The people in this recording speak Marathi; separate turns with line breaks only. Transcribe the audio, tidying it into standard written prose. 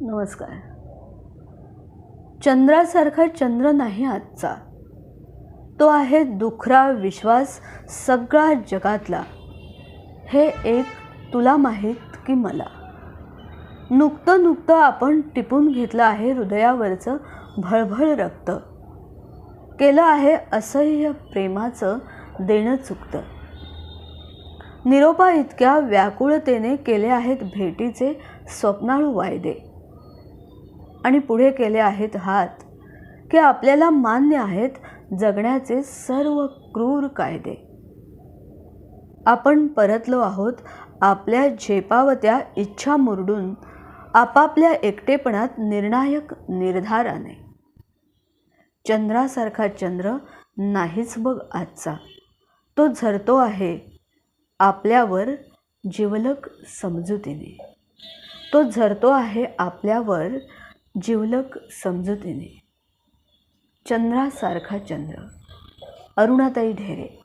नमस्कार. चंद्रासारखा चंद्र नाही आजचा. तो आहे दुखरा विश्वास सगळा जगातला. हे एक तुला माहीत की मला. नुकतं आपण टिपून घेतलं आहे हृदयावरचं भळभळ रक्त. केलं आहे असह्य प्रेमाचं देणं चुकतं. निरोपा इतक्या व्याकुळतेने केले आहेत भेटीचे स्वप्नाळू वायदे. आणि पुढे केले आहेत हात की आपल्याला मान्य आहेत जगण्याचे सर्व क्रूर कायदे. आपण परतलो आहोत आपल्या झेपावत्या इच्छा मुरडून, आपापल्या एकटेपणात निर्णायक निर्धाराने. चंद्रासारखा चंद्र नाहीच बघ आजचा. तो झरतो आहे आपल्यावर जिवलग समजुतीने. तो झरतो आहे आपल्यावर जिवलग समजुतीने. चंद्रासारखा चंद्र. अरुणाताई ढेरे.